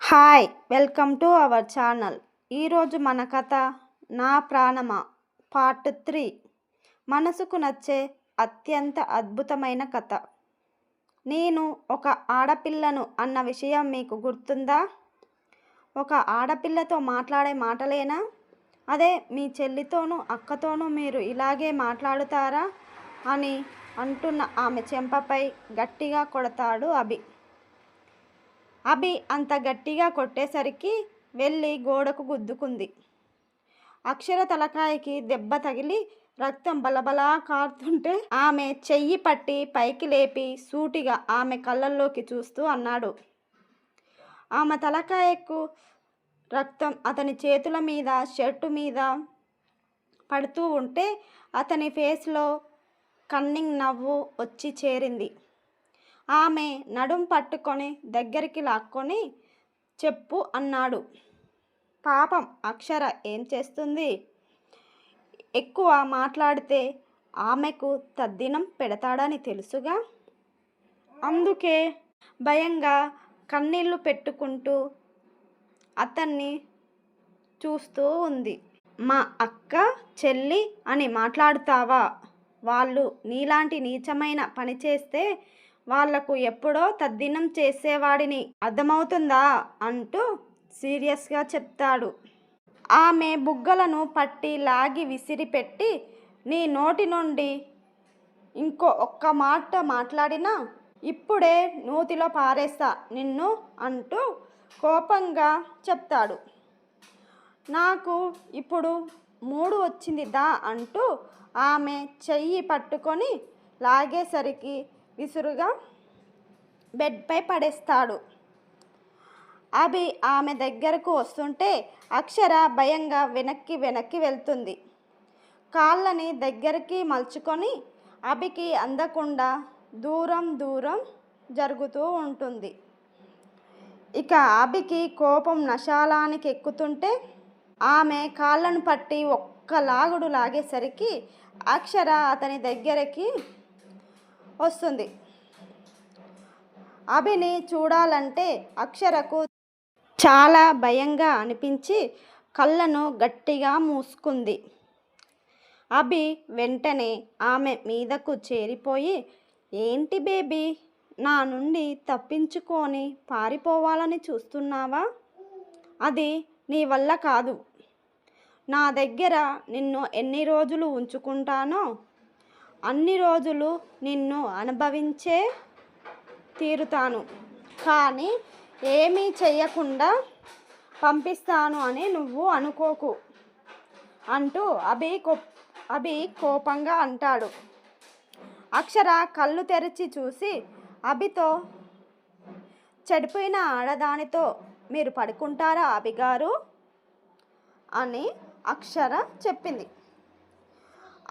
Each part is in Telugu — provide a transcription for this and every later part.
Hi! Welcome to our channel. ఈరోజు మన కథ 'నా ప్రాణమా' పార్ట్ 3. మనసుకు నచ్చే అత్యంత అద్భుతమైన కథ. నేను ఒక ఆడపిల్లను అన్న విషయం మీకు గుర్తుందా? ఒక ఆడపిల్లతో మాట్లాడే మాటలేనా? అదే మీ చెల్లితోనూ అక్కతోనూ మీరు ఇలాగే మాట్లాడుతారా అని అంటున్న ఆమె చెంపపై గట్టిగా కొడతాడు అభి. అభి అంత గట్టిగా కొట్టేసరికి వెళ్ళి గోడకు గుద్దుకుంది. అక్షర తలకాయకి దెబ్బ తగిలి రక్తం బలబలా కారుతుంటే ఆమె చెయ్యి పట్టి పైకి లేపి సూటిగా ఆమె కళ్ళల్లోకి చూస్తూ అన్నాడు. ఆమె తలకాయకు రక్తం అతని చేతుల మీద షర్టు మీద పడుతూ ఉంటే అతని ఫేస్లో కన్నింగ్ నవ్వు వచ్చి చేరింది. ఆమె నడుం పట్టుకొని దగ్గరికి లాక్కొని చెప్పు అన్నాడు. పాపం అక్షర ఏం చేస్తుంది? ఎక్కువ మాట్లాడితే ఆమెకు తద్దినం పెడతాడని తెలుసుగా. అందుకే భయంగా కన్నీళ్లు పెట్టుకుంటూ అతన్ని చూస్తూ ఉంది. మా అక్క చెల్లి అని మాట్లాడుతావా? వాళ్ళు నీలాంటి నీచమైన పని చేస్తే వాళ్లకు ఎప్పుడో తద్దినం చేసేవాడిని, అర్థమవుతుందా అంటూ సీరియస్గా చెప్తాడు. ఆమె బుగ్గలను పట్టి లాగి విసిరిపెట్టి నీ నోటి నుండి ఒక్క మాట మాట్లాడినా ఇప్పుడే నూతిలో పారేస్తా నిన్ను అంటూ కోపంగా చెప్తాడు. నాకు ఇప్పుడు మూడు వచ్చింది దా అంటూ ఆమె చెయ్యి పట్టుకొని లాగేసరికి విసురుగా బెడ్పై పడేస్తాడు. అభి ఆమె దగ్గరకు వస్తుంటే అక్షర భయంగా వెనక్కి వెళ్తుంది. కాళ్ళని దగ్గరికి మలుచుకొని అభికి అందకుండా దూరం జరుగుతూ ఉంటుంది. ఇక అభికి కోపం నశాలానికి ఎక్కుతుంటే ఆమె కాళ్ళను పట్టి ఒక్క లాగుడు లాగేసరికి అక్షర అతని దగ్గరికి వస్తుంది. అభిని చూడాలంటే అక్షరకు చాలా భయంగా అనిపించి కళ్ళను గట్టిగా మూసుకుంది. అభి వెంటనే ఆమె మీదకు చేరిపోయి ఏంటి బేబీ, నా నుండి తప్పించుకొని పారిపోవాలని చూస్తున్నావా? అది నీ వల్ల కాదు. నా దగ్గర నిన్ను ఎన్ని రోజులు ఉంచుకుంటానో అన్ని రోజులు నిన్ను అనుభవించే తీరుతాను, కానీ ఏమీ చెయ్యకుండా పంపిస్తాను అని నువ్వు అనుకోకు అంటూ అభి కోపంగా అంటాడు. అక్షర కళ్ళు తెరిచి చూసి అభితో చెడిపోయిన ఆడదానితో మీరు పడుకుంటారా అభిగారు అని అక్షర చెప్పింది.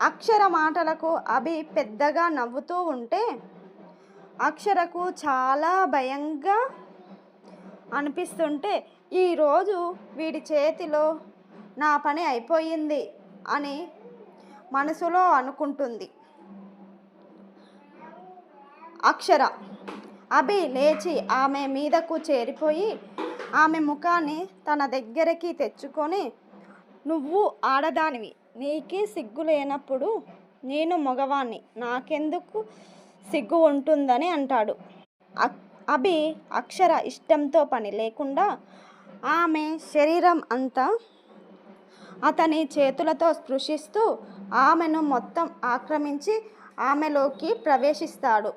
అక్షర మాటలకు అభి పెద్దగా నవ్వుతూ ఉంటే అక్షరకు చాలా భయంగా అనిపిస్తుంటే ఈరోజు వీడి చేతిలో నా పని అయిపోయింది అని మనసులో అనుకుంటుంది. అక్షర అభి లేచి ఆమె మీదకు చేరిపోయి ఆమె ముఖాన్ని తన దగ్గరికి తెచ్చుకొని నువ్వు ఆడదానివి, నీకే సిగ్గు లేనప్పుడు నేను మగవాణ్ణి, నాకెందుకు సిగ్గు ఉంటుందని అంటాడు. అభి అక్షర ఇష్టంతో పని లేకుండా ఆమె శరీరం అంతా అతని చేతులతో స్పృశిస్తూ ఆమెను మొత్తం ఆక్రమించి ఆమెలోకి ప్రవేశిస్తాడు.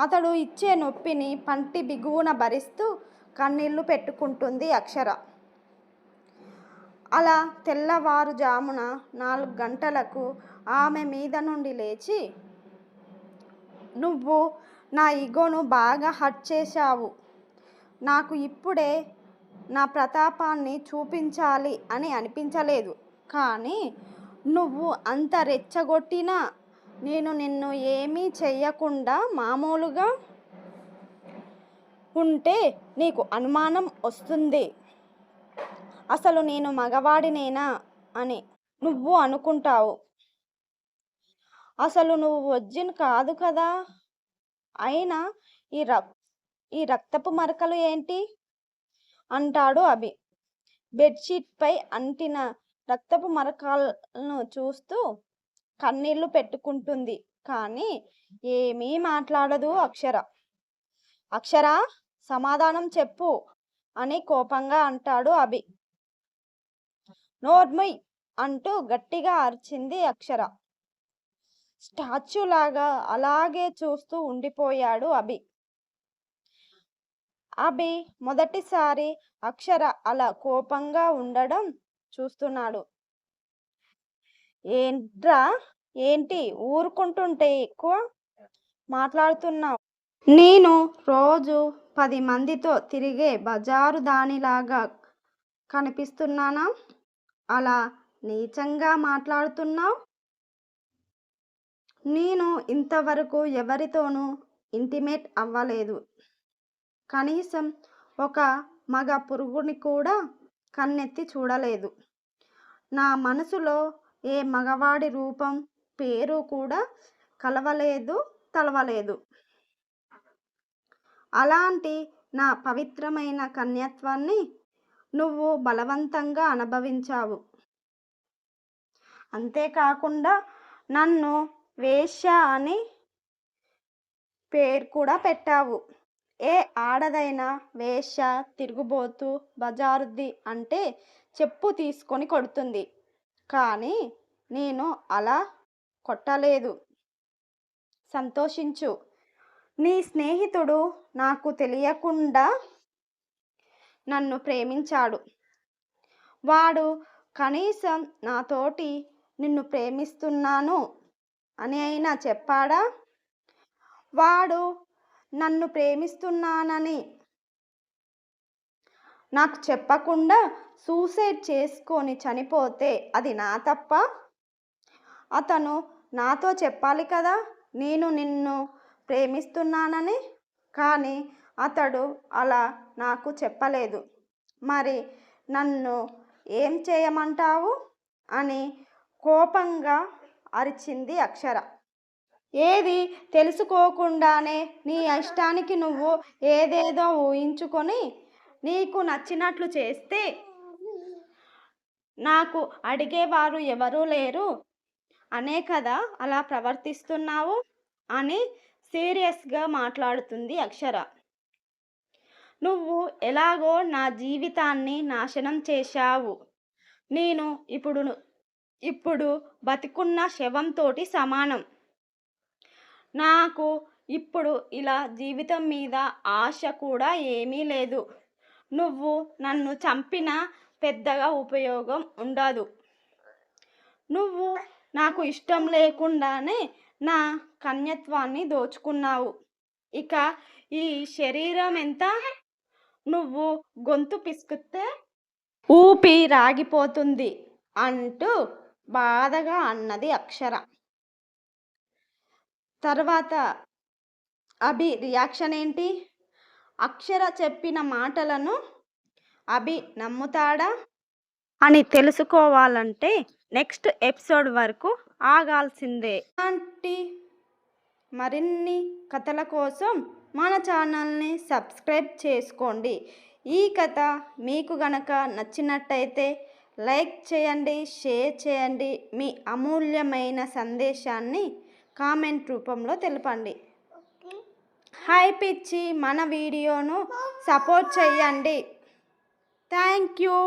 అతడు ఇచ్చే నొప్పిని పంటి బిగువున భరిస్తూ కన్నీళ్లు పెట్టుకుంటుంది అక్షర. అలా తెల్లవారుజామున 4 గంటలకు ఆమె మీద నుండి లేచి నువ్వు నా ఈగోను బాగా హర్ట్ చేశావు, నాకు ఇప్పుడే నా ప్రతాపాన్ని చూపించాలి అని అనిపించలేదు, కానీ నువ్వు అంత రెచ్చగొట్టినా నేను నిన్ను ఏమీ చెయ్యకుండా మామూలుగా ఉంటే నీకు అనుమానం వస్తుంది, అసలు నేను మగవాడినేనా అని నువ్వు అనుకుంటావు. అసలు నువ్వు వర్జిన్ కాదు కదా, అయినా ఈ రక్తపు మరకలు ఏంటి? అంటాడు అభి. బెడ్షీట్పై అంటిన రక్తపు మరకలను చూస్తూ కన్నీళ్లు పెట్టుకుంటుంది. కానీ ఏమీ మాట్లాడదు అక్షర. అక్షర, సమాధానం చెప్పు అని కోపంగా అంటాడు అభి. నోర్ముయ్ అంటూ గట్టిగా అరిచింది అక్షర. స్టాచ్యూలాగా అలాగే చూస్తూ ఉండిపోయాడు అభి. అభి మొదటిసారి అక్షర అలా కోపంగా ఉండడం చూస్తున్నాడు. ఏంట్రా, ఏంటి ఊరుకుంటుంటే ఎక్కువ మాట్లాడుతున్నావు? నేను రోజు 10 మందితో తిరిగే బజారు దానిలాగా కనిపిస్తున్నానా? అలా నీచంగా మాట్లాడుతున్నావు? నేను ఇంతవరకు ఎవరితోనూ ఇంటిమేట్ అవ్వలేదు. కనీసం ఒక మగ పురుగుని కూడా కన్నెత్తి చూడలేదు. నా మనసులో ఏ మగవాడి రూపం, పేరు కూడా కలవలేదు, తలవలేదు. అలాంటి నా పవిత్రమైన కన్యత్వాన్ని నువ్వు బలవంతంగా అనుభవించావు. అంతేకాకుండా నన్ను వేశ్య అని పేరు కూడా పెట్టావు. ఏ ఆడదైనా వేశ్య, తిరుగుబోతు, బజారుది అంటే చెప్పు తీసుకొని కొడుతుంది. కానీ నేను అలా కొట్టలేదు. సంతోషించు. నీ స్నేహితుడు నాకు తెలియకుండా నన్ను ప్రేమించాడు. వాడు కనీసం నాతోటి నిన్ను ప్రేమిస్తున్నాను అని అయినా చెప్పాడా? వాడు నన్ను ప్రేమిస్తున్నానని నాకు చెప్పకుండా సూసైడ్ చేసుకొని చనిపోతే అది నా తప్ప? అతను నాతో చెప్పాలి కదా నేను నిన్ను ప్రేమిస్తున్నానని. కానీ అతడు అలా నాకు చెప్పలేదు. మరి నన్ను ఏం చేయమంటావు అని కోపంగా అరిచింది అక్షర. ఏది తెలుసుకోకుండానే నీ ఇష్టానికి నువ్వు ఏదేదో ఊహించుకొని నీకు నచ్చినట్లు చేస్తే నాకు అడిగేవారు ఎవరూ లేరు అనే కదా అలా ప్రవర్తిస్తున్నావు అని సీరియస్గా మాట్లాడుతుంది అక్షర. నువ్వు ఎలాగో నా జీవితాన్ని నాశనం చేశావు. నేను ఇప్పుడు బతికున్న శవంతోటి సమానం. నాకు ఇప్పుడు ఇలా జీవితం మీద ఆశ కూడా ఏమీ లేదు. నువ్వు నన్ను చంపినా పెద్దగా ఉపయోగం ఉండదు. నువ్వు నాకు ఇష్టం లేకుండానే నా కన్యత్వాన్ని దోచుకున్నావు. ఇక ఈ శరీరం ఎంత? నువ్వు గొంతు పిసికితే ఊపి రాగిపోతుంది అంటూ బాధగా అన్నది అక్షర. తర్వాత అభి రియాక్షన్ ఏంటి? అక్షర చెప్పిన మాటలను అభి నమ్ముతాడా అని తెలుసుకోవాలంటే నెక్స్ట్ ఎపిసోడ్ వరకు ఆగాల్సిందే. అలాంటి మరిన్ని కథల కోసం మన ఛానల్ని సబ్స్క్రైబ్ చేసుకోండి. ఈ కథ మీకు గనక నచ్చినట్టయితే లైక్ చేయండి, షేర్ చేయండి. మీ అమూల్యమైన సందేశాన్ని కామెంట్ రూపంలో తెలపండి. హైప్ ఇచ్చి మన వీడియోను సపోర్ట్ చేయండి. Thank you.